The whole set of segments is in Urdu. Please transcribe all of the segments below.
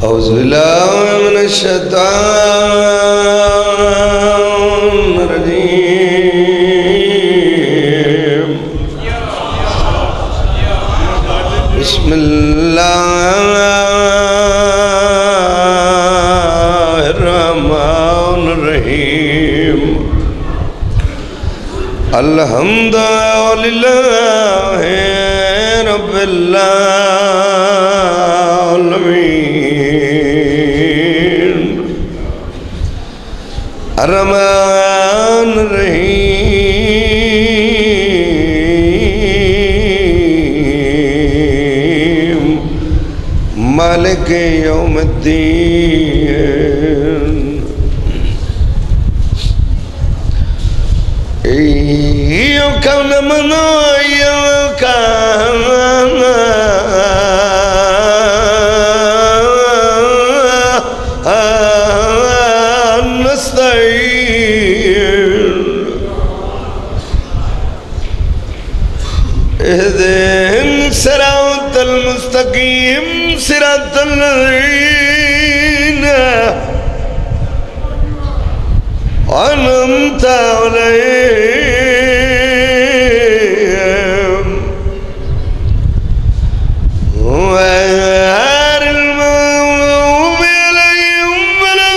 أعوذ بالله من الشيطان الرجيم بسم الله الرحمن الرحيم الحمد لله رب العالمين الرحمن الرحيم مالك يوم الدين إياك نعبد وإياك نستعين اهدنا الصراط المستقيم صراط الذين أنعمت عليهم غير المغضوب عليهم ولا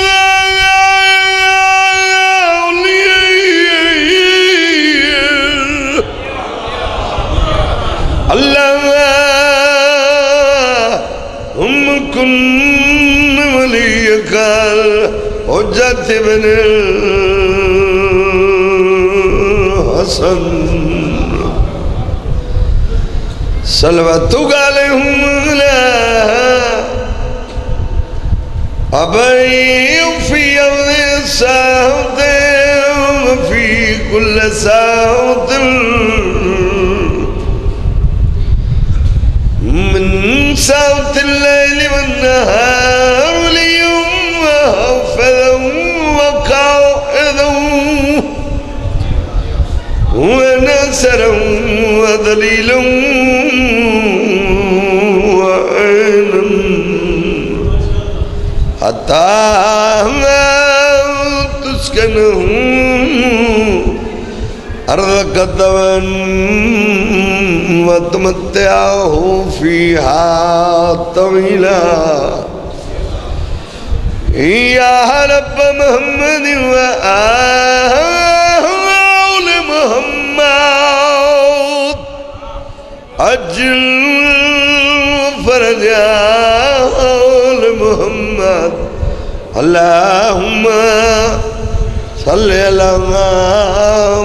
الضالين اللهم كن وليك الحجة بن الحسن صلواتك عليهم أبي في يوم الساعة وفي كل ساعة من ساعة الليل والنهار اليوم وحفظهم وقائدهم ونصرهم وذليلهم وعينا حتى تسكنهم أرضك طوعا وتمتعه فيها طويلا يا رب محمد وآل محمد أجل فرج آل محمد اللهم صل على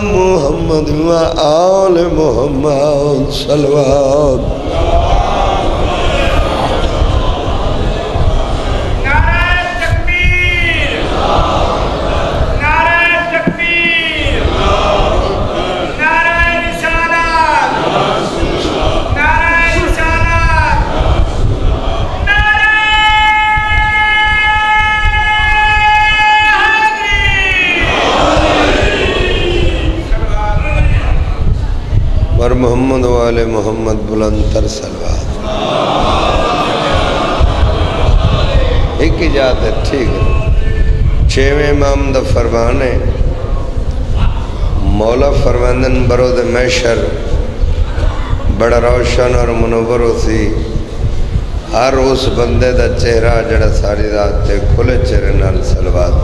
محمد وآل محمد صلوات اور محمد وآل محمد بلند تر صلوات ایک ہی جات ہے ٹھیک ہے چھویں امام دا فرمان ہے مولا فرماندن برود محشر بڑا روشن اور منور ہوتی ہر اس بندے دا چہرہ جڑا ساری رات تے کھلے چہرے نال صلوات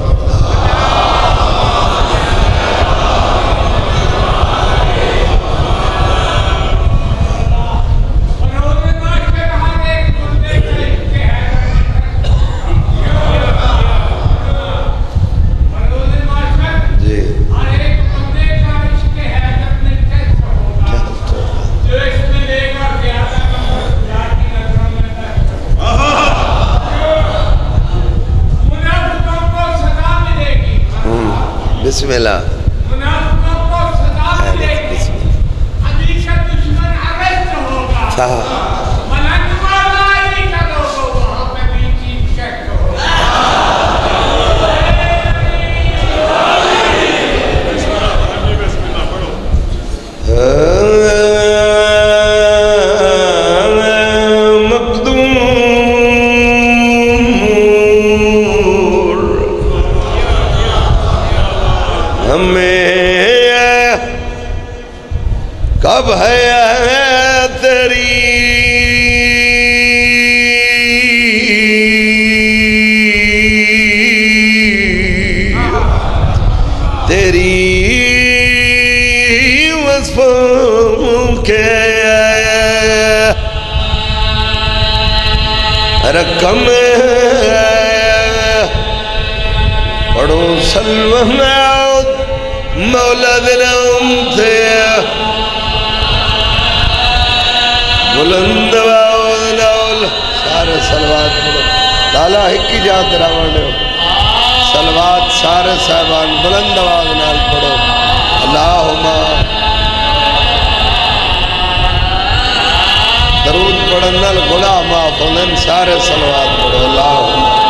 بسم اللہ منافقوں کو سزا ملے گی ہمیشہ دشمن عرض ہوگا ملنگ والی کا لوگو وہاں پہ بھی چیز چیک ہوگا مقدوم اب ہے تیری وصفوں کے رقم پڑھو سلوہ مولا دلم تھے بلند واؤل سارے سلوات پڑھو لالا ہکی جات راوڑے سلوات سارے صاحبان بلند آواز نال پڑھو اللہم درود پڑھن نال گناہ معاف ہوندن سارے سلوات پڑھو اللہم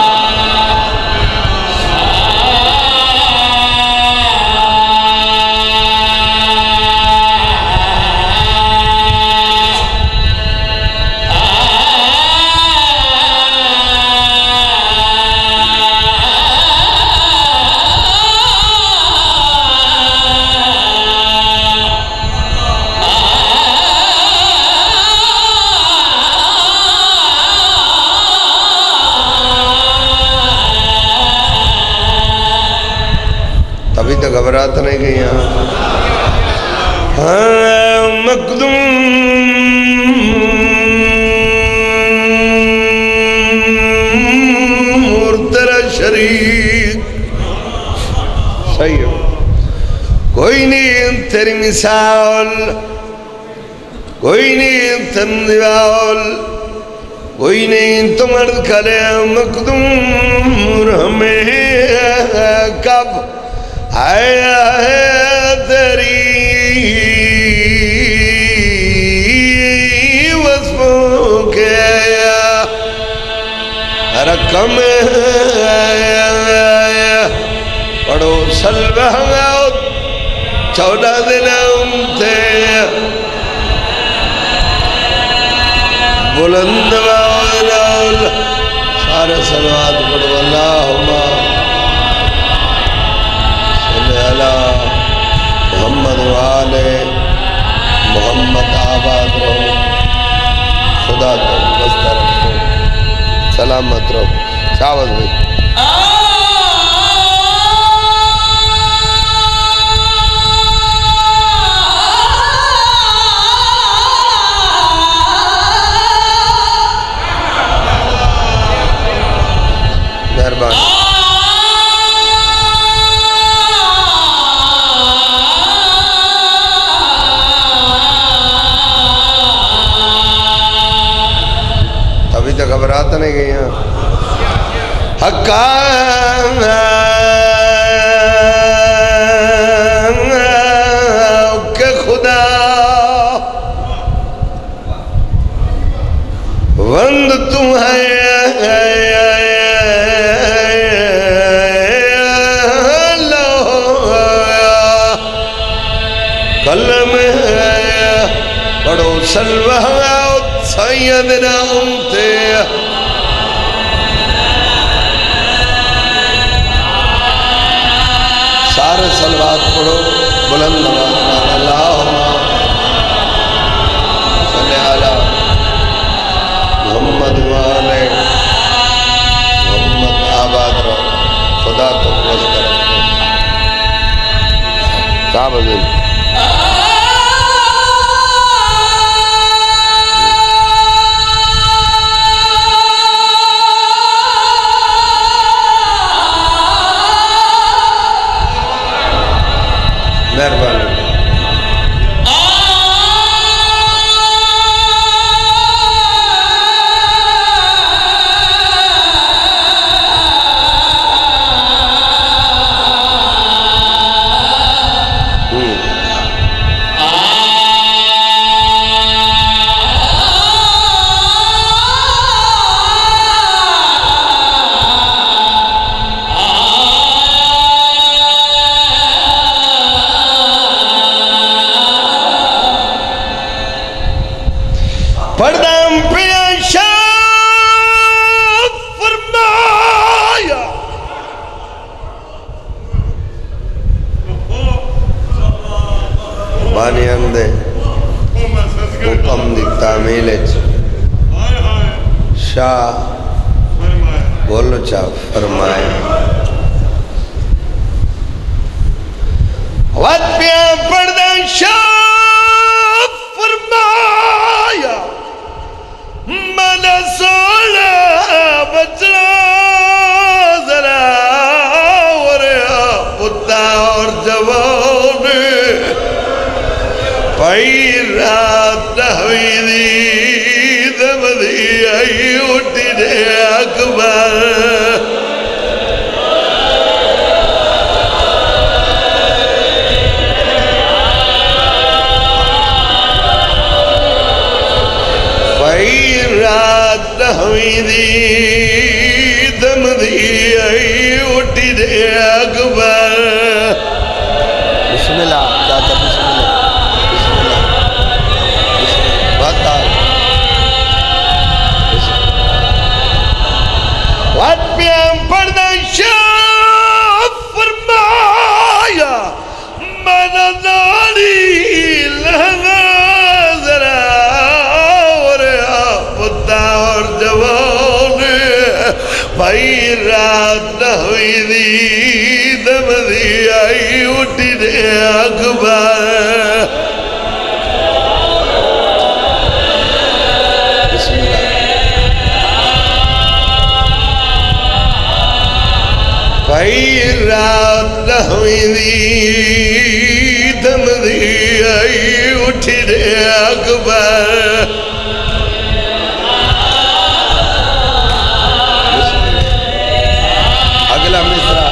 ابھی تو گھبرات نہیں گئی مقدوم اور تیرا شریک صحیح ہو کوئی نہیں تیری مثال کوئی نہیں تندیوال کوئی نہیں تو مرد کھلے مقدوم ہمیں کب آیا ہے تیری وصفوں کے رقم پڑھو سلوہ 14 دن تھے بلند واؤل سارے سلوات پڑھو اللہم محمد والے محمد آباد رہو خدا تو بستہ رکھو سلامت رہو شاوز بھائی مہربانی ابھی تک گھبرات نہیں گئی حقا کہ خدا وند تم ہے قلم پڑھو سلوہ سیدنا امتے سارے سلوات پڑھو بلند آواز اللہم صلی علی محمد والے محمد آباد رہو خدا تو بستہ رکھو کعب عزیز مہربانی بولو چاہ فرمائے وقت پیاں پردہ شاہ فرمایا من سونا بچنا ذرا وریا پتا اور جوان پائی رات ہوئی دی دم دی آئی اٹھی دے اکبر پائی رات ہوئی دی دم دی آئی اٹھی دے اکبر بسم اللہ چاہتا بسم اللہ وقت پیاں پردہ شاہ فرمایا من ناری لہنا ذرا وریا پتا اور جوان بھائی رات ہوئی دی دم دی آئی اٹھی دے اکبر بھائی رات ہوئی دی دم دی آئی اٹھی دے اکبر اگلا مصرع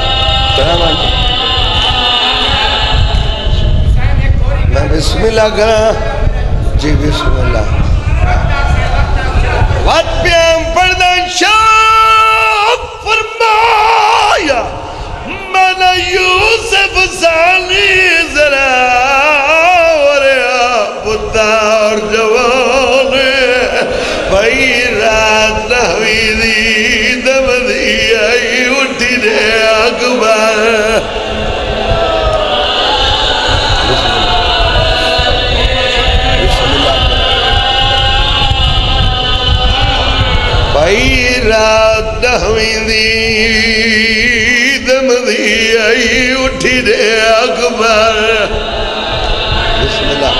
میں بسم اللہ کرا جی بسم اللہ وقت پیاں پردہ شاہ فرمایا من یوسف ثانی ذرا وریا پتا اور جوان بھائی رات ہوئی دی دم دی آئی اٹھی دے اکبر بھائی رات ہوئی دی دم دی آئی اٹھی دے اکبر بسم اللہ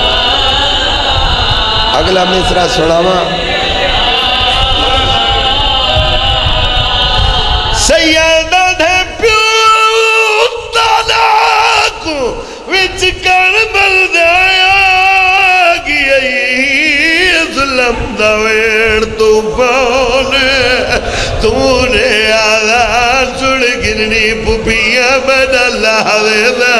اگلا مصرع سناواں سیدہ دے پیو تالا کو وچ کربل دایا گئی ظلم دویر تو پانے تو نے آدھار چھڑ گرنی پپیاں بن اللہ دے دا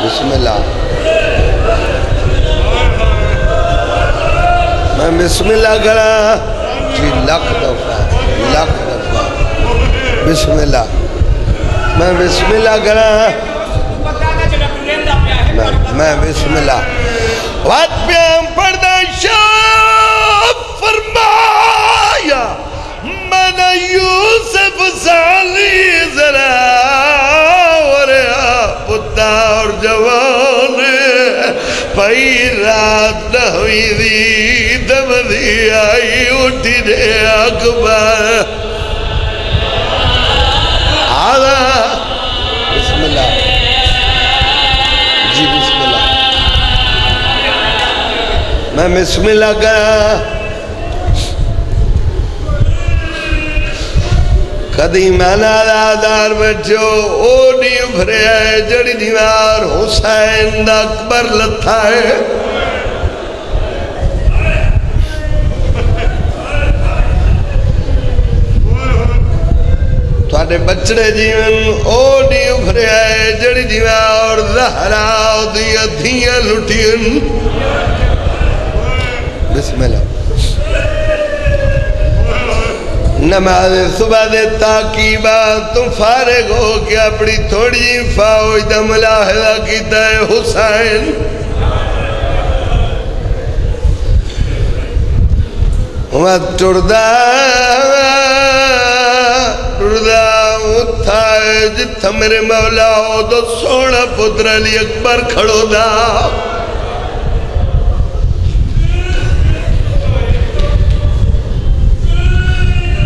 بسم اللہ میں بسم اللہ کرا جی لکھ دفعہ بسم اللہ میں بسم اللہ کرا میں بسم اللہ وقت پیاں پردہ شاہ فرمایا من یوسف ثانی ذرا وریا پتا اور جوان پائی رات ہوئی دی دم دی آئی اٹھی دے اکبر آدھا بسم اللہ جی بسم اللہ میں بسم اللہ کرا کدی میں نادار بچو او نہیں ابھرے آئے جڑی دیوار حسین دا اکبر لتھا ہے تھوڑے بچڑے جیون او نہیں ابھرے آئے جڑی دیوار زہرا دی ادھیاں لٹین بسم اللہ نماز صبح دے تاکیبہ تم فارغ ہو کہ اپنی تھوڑی فوج دا ملاحظہ کیتا ہے حسین ٹردہ اتھائے جتھا میرے مولا ہو تو سونا پتر علی اکبر کھڑو دا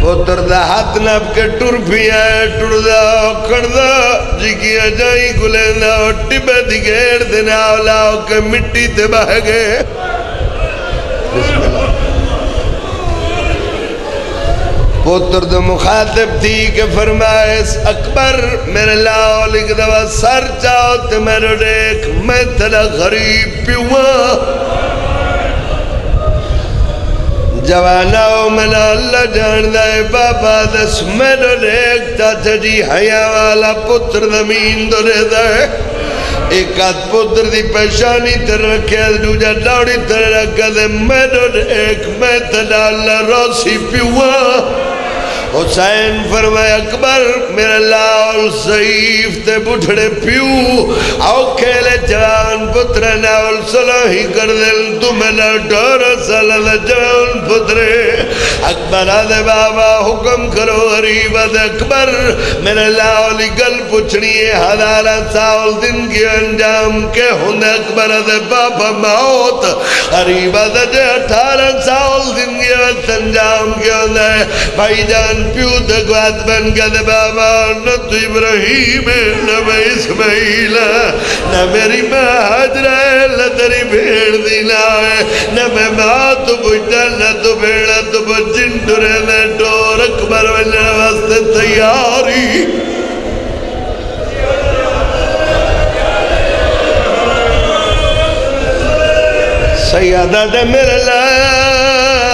پتر دا ہاتھ ناب کے ٹر پیا ہے ٹر دا کڑ دا جی کیا جائی گلیں دا ٹبے دی گیر دینا اولاو کے مٹی تے بہ گئے بسم اللہ پتر دا مخاطب تھی کہ فرمائے اکبر میرے لاؤ لکھ دوا سر چاہو تے میرے دیکھ میں تلا غریب پیوا جواناؤ منا اللہ جان دائے بابا دس میرے دیکھ چاچا جی حیاء والا پتر زمین دو رہ دائے ایک آدھ پتر دی پیشانی تر رکھے دوجہ ڈاڑی تر رکھے دے میرے دیکھ میں تلا اللہ روسی پیوا حسین فرمائے اکبر میرا لاؤ ضعیف تے بٹھڑے پیو آؤ کھیلے جوان پتر ناول صلاحی کر دل تو میرا ڈور سالہ جوان پترے اکبر آدھے بابا حکم کرو غریب آدھے اکبر میرا لاؤ لی گل پچھنی ہے ہزارہ سال دن کی انجام کے ہوندے اکبر آدھے بابا موت غریب آدھے جے 18 سال دن کی انجام کے ہوندے بھائی جان پیو دگوات بن گد بابا نہ تو ابراہیم نہ میں اسماعیل نہ میری ماں حجرہ لدری بھیڑ دینا ہے نہ میں ماں تو بجھتا نہ تو بھیڑا تو بجن ڈرے نہ ڈور اکبر وجہ واسطے تیاری سیادہ دے میرے لال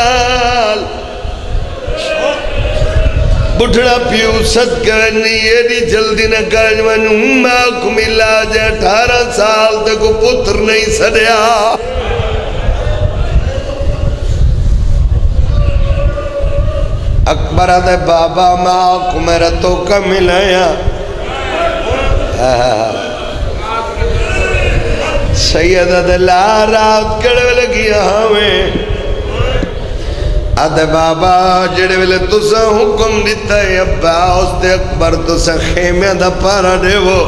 بٹھڑا پیو صدقہ نہیں یہ دی جلدی نہ کاج ونوں ماں کو ملا جے 18 سال تک پتر نہیں سڑیا اکبر آدھے بابا ماں کو میرا توقع ملایا سیدہ دے لا رات کڑے لگیا ہمیں آدھے بابا جڑے ویلے تسا حکم دیتا ہے ابا اس دے اکبر تسا خیمہ دا پارا دے وہ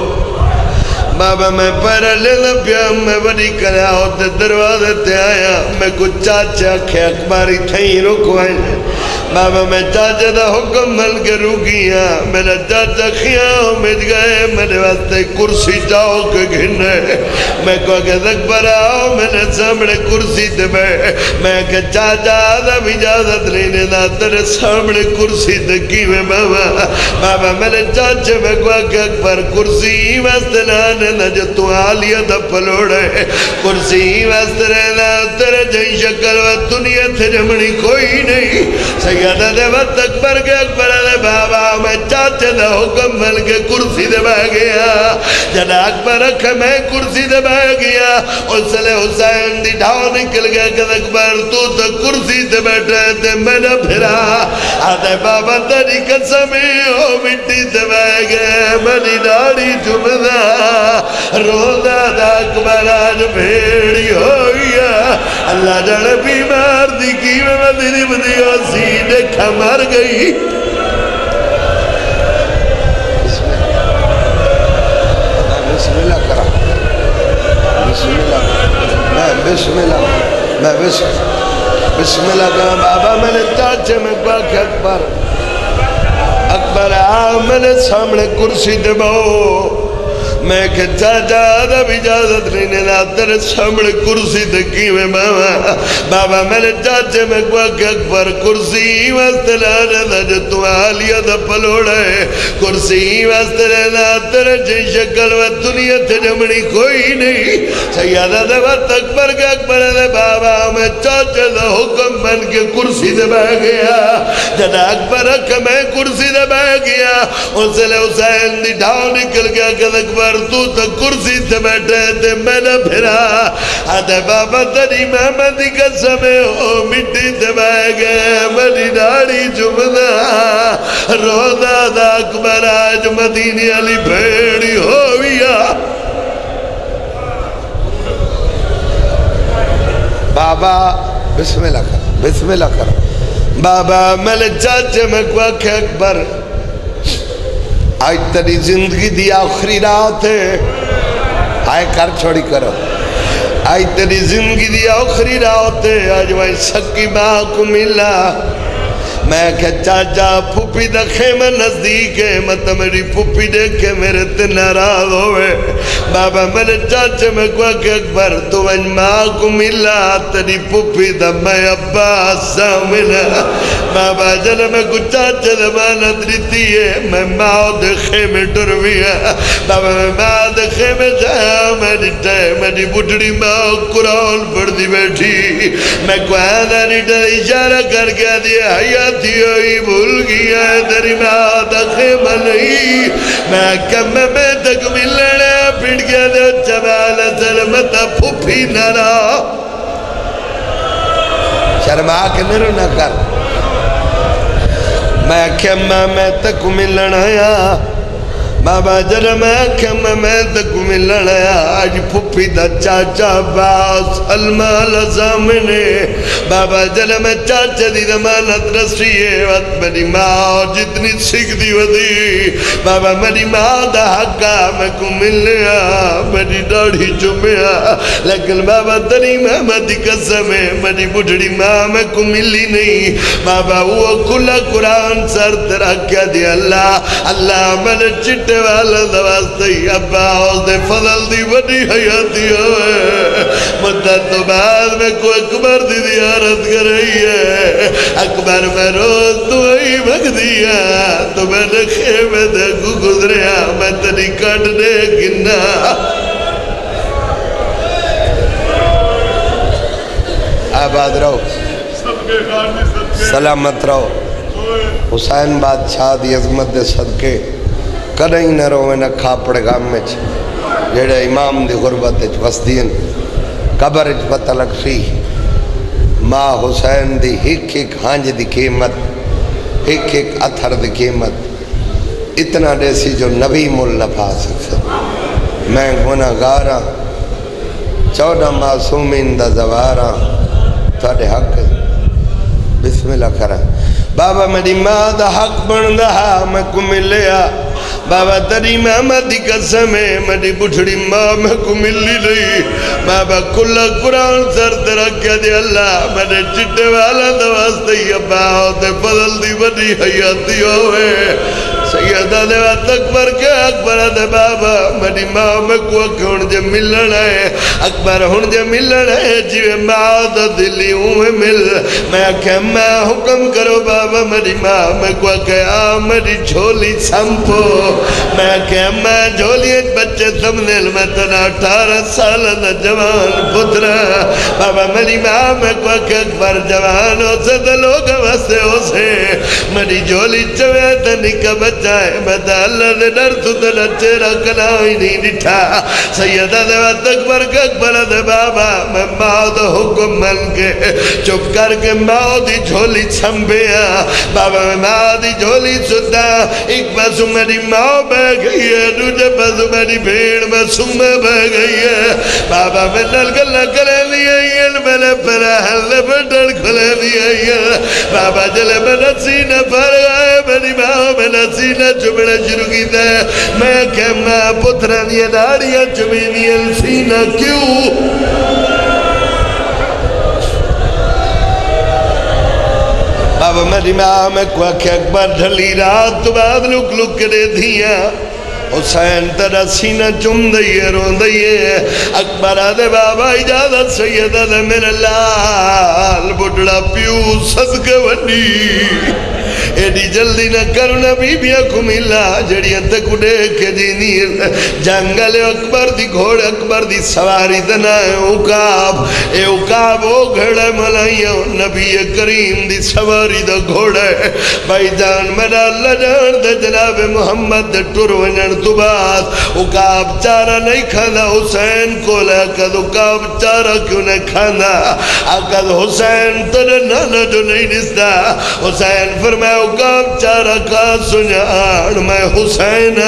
بابا میں پارا لے دا پیا میں بڑی کریا ہوتے دروازے تے آیا میں کچھ چاچا کھے اکباری تھیں رکوائیں بابا میں چاچا دا حکم مل کے رکیا میرا چاچا خیاں میں گئے میرے واسطے کرسی جاؤ کے گھنے میں کہا کہ اکبر آؤ میں نے سامنے کرسی تے میں کہ چاچا آدھا اجازت لینے دا تیرے سامنے کرسی تے کی میں بابا میرے چاچے میں کہا کہ اکبر کرسی واسطے لانے دا جو تو آلیہ دا پلوڑے کرسی واسطے رہنا تیرے جائیں شکل و دنیا تھے جمنی کوئی نہیں سیادہ دے وقت اکبر کے اکبر دے بابا میں چاچے دا حکم مل کے کرسی دے بہ گیا جنا اکبر رکھے میں کرسی دے بہ گیا اس لئے حسین دی ڈھاؤ نکل گیا کہ اکبر تو کرسی دے بیٹھے تے میں نہ پھرا آدھے بابا تری قسمیں ہو مٹی دے بہ گئے منی داڑی جمدہ روزہ دا اکبر آج بھیڑی ہویا اللہ جڑے بیمار دی کی میں مدنی بدیو سینے کھمر گئی بسم اللہ کرا بسم اللہ بسم اللہ کرا بابا میں نے چاچے میں کہا کہ اکبر میں نے سامنے کرسی دے باؤ میں کہ چاچا آدھا بھی اجازت لینے نا تیرے سامنے کرسی دکی میں بابا میرے چاچے میں کہا کہ اکبر کرسی واسطے لانا دا جو تو آلیہ دا پلوڑے کرسی واسطے لانا تیرے جن شکل و دنیا تھے جمنی کوئی نہیں سیادہ دے وقت اکبر کے اکبر دے بابا میں چاچے دا حکم بن کے کرسی دے بہ گیا جنا اکبر رکھ میں کرسی دے بہ گیا اس لئے حسین دی ڈھاؤ نکل گیا کہ اکبر تو کرسی سے بیٹھے تے میں نہ پھرا آدھے بابا تری محمدی قسمیں ہو مٹی تے بہ گئے منی داڑی جمدہ روزہ دا اکبر آج مدینی علی بھیڑی ہویا بابا بسم اللہ کر بابا میں نے چاچے میں کہا کہ اکبر آج تیری زندگی دی آخری رات ہے، آئے کر چھوڑی کرو، آج تیری زندگی دی آخری رات ہے، آج وہی سکی ماں کو ملا، میں کہ چاچا پھوپی دا خیمہ نزدیک ہے، مطلب میری پھوپی دیکھ کے میرے تے ناراض ہوئے، بابا میرے چاچے میں کہا کہ اکبر تو وہی ماں کو ملا، تیری پھوپی دا میں عباس سامنا، بابا جنہ میں کو چاچے دا مانت رہتی ہے، میں ماں دے خیمے ڈرویا، بابا میں ماں دے خیمے جایا، میری بڑھڑی ماں قرآن پڑھ دی بیٹھی، میں کو آنا نہیں اشارہ کر کے دیا حیات ہوئی بھول گیا ہے تیری ماں دا خیمہ نہیں، میں کمہ میں تک ملنے پھڑ گیا دے چبال سلمتا پھوپی نرا، شرما کے نرو نہ کر، میں کمہ میں تک ملنے آیا، بابا جنہ میں کمہ میں تک ملنے آیا، آج پھوپی دا چاچا باس المال زامنے، بابا جنہ میں چاچا دی دمانت رسیے، وقت میری ماں جتنی سکھ دی ودی، بابا میری ماں دا حقا میں کو ملیا، میری ڈاڑھی چمیا، لیکن بابا تری محمد دی قسم ہے، میری بڑھڑی ماں میں کو ملی نہیں، بابا وہ کھلا قرآن سر ترہ کیا دی اللہ میں چٹے والا دواستی ابا اس دے فضل دی بڑی حیاتی ہوئے، مدت تو بعد میں کو اکبر دی دیارت کر رہی ہے، اکبر میں روز تو ہی بھگ دیا، تو میں نے خیمے دے کو گزریا، میں تری کٹنے گنا، آباد رہو، سلامت رہو، حسین بادشاہ دی عظمت دے صدقے کدیں نہ روے نہ کھاپڑ گام میں جڑے امام دی غربت وسدین قبر پتہ لگ سی ماں حسین دی ہک ہک ہانج دی قیمت ہک ہک اتھر دی قیمت اتنا دیسی جو نبی مول نہ پا سکتا، میں گناہ گاراں 14 معصومین دا زواراں تھوڑے حق بسم اللہ کرا، بابا میری ماں دا حق بن دہا میں کو ملیا، بابا تری محمد دی قسم ہے، میری بڑھڑی ماں میں کو ملی نہیں، بابا کلا قرآن سر ترکیا دی اللہ میرے چٹے والا دواستی ابا ہوتے فضل دی بڑی حیاتی ہوئے، سیدہ دے وقت اکبر کے اکبر دے بابا میری ماں میں کو ہون جے ملن ہے، اکبر ہون جے ملن ہے، جیوے ماں دا دلی ہوں مل، میں کہ میں حکم کرو بابا میری ماں میں کو کہا میری جھولی سمپو، میں کہ میں جھولی بچے سمنیل میں تنا 18 سال دا جوان پترا، بابا میری ماں میں کو کہ اکبر جوان ہو سے دلوگ واسے ہو سے، میری جھولی چوے تنی کا بچائے، میں تا اللہ دے ڈر تو تنا چیرہ کنائی نہیں ڈٹھا، سیدہ دے وقت اکبر کے اکبر دے بابا میں ماں دا حکم من کے چپ کر کے ماں دی جھولی سمبیا، بابا میں ماں دی جھولی ستا، ایک پاسو میری ماں بہ گئی ہے، دوجہ پاسو میری بھیڑ میں سمہ بہ گئی ہے، بابا میں نلگلہ کرے دیا ہے، میں نے پھرا حل بٹر کھلے دیا ہے، بابا جلے میں نسینہ پھر گئے، میری ماں میں نسینہ چمڑا شروع کی دے، میں کہ میں پتران یہ داڑیاں چمینی السینہ کیوں؟ بابا میری ماں میں کوئی کہ اکبر ڈھلی رات تو بعد لک لک کرے دیا، حسین تیرا سینہ چم دئیے رو دئیے، اکبر آدھے بابا اجازت سیدہ دے میرے لال بڑھڑا پیو صدقہ ونی، ایڈی جلدی نہ کرنا بی بیا کو ملا، جڑیاں تک اڑے کے دینی جنگل اکبر دی گھوڑ اکبر دی سواری دنا اکاب، اے اکاب او گھڑے ملائیوں نبی کریم دی سواری دا گھوڑے، بھائی جان میرا اللہ جان دے جناب محمد دے ٹور ونن تو بعد اکاب چارہ نہیں کھانا، حسین کو لیکن اکاب چارہ کیوں نہیں کھانا، اکد حسین تر نانا جو نہیں نستا، حسین فرمایا اوقاب چارہ کا سنیان میں حسین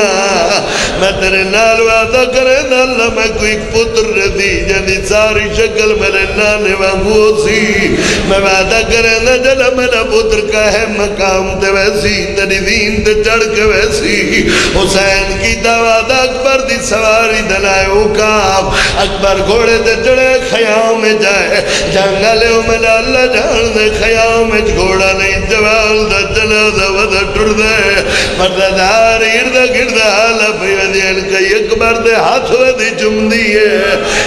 میں تیرے نال وعدہ کرے دا اللہ میں کوئی پتر دی جنی ساری شکل میرے نانے وانگو سی میں وعدہ کرے دا جلا میرا پتر کا ہے مقام تے ویسی تیری دین تے چڑھ کے ویسی حسین کی دعوادہ اکبر دی سواری دلائے اوقاب اکبر گھوڑے تے چڑھے خیام میں جائے جنگلے ملا اللہ جان دے خیام میں گھوڑا نہیں جوال دا جنازہ ودا ٹر دے مرددار اردہ گردہ حالا پیو دین کئی اکبر دے ہاتھ ودی جم دیئے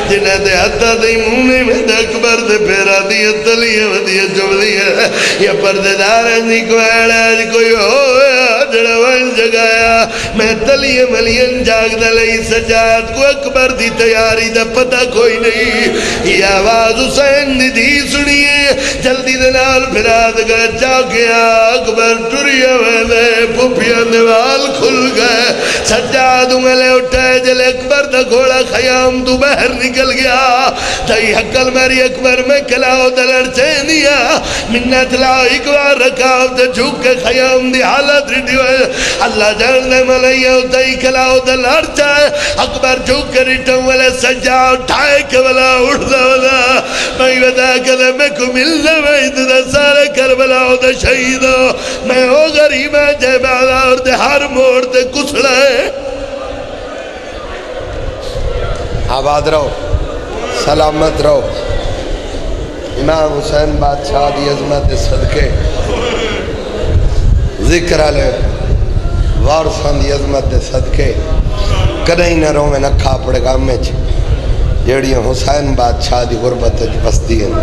جنہ دے ہتھا دی مونے میں دے اکبر دے پیرا دیئے تلیے ودی جم دیئے یہ پرددار نہیں کوئیڑ آج کوئی ہوئے جڑا وائن جگایا میں تلیے ملین جاگ دلائی سجاد کو اکبر دی تیاری دا پتہ کوئی نہیں یہ آواز حسین دی سنیے جلدی دنال پھراد گئے جا گیا اکبر ٹریا ویدے پھوپیا دیوال کھل گئے سجاد ملے اٹھائے جلے اکبر دا گھوڑا خیام تو بہر نکل گیا تائی حقل میری اکبر میں کلاو دلڑ چینیا منت لاؤ اکبر رکھاو تے جھوک کے خیام دی حالت ریڈیو ہے اللہ جان دے ملائیہ تائی کلاو دلڑ چاہے اکبر جھوک کے ریٹھوں والے سجاد اٹھائے کے والا اٹھ دا والا میں ودا کدے میں کو ملنا میں دا سارے کربلا ہو دا شہید ہو میں ہو غریب ہے جے بالا اور دے ہر موڑ دے کسڑا ہے آباد رہو سلامت رہو امام حسین بادشاہ دی عظمت صدقے ذکر علیہ وارثان دی عظمت صدقے کدہیں نہ رو میں نکھا پڑے گا میں جیڑی حسین بادشاہ دی غربت بستی ہیں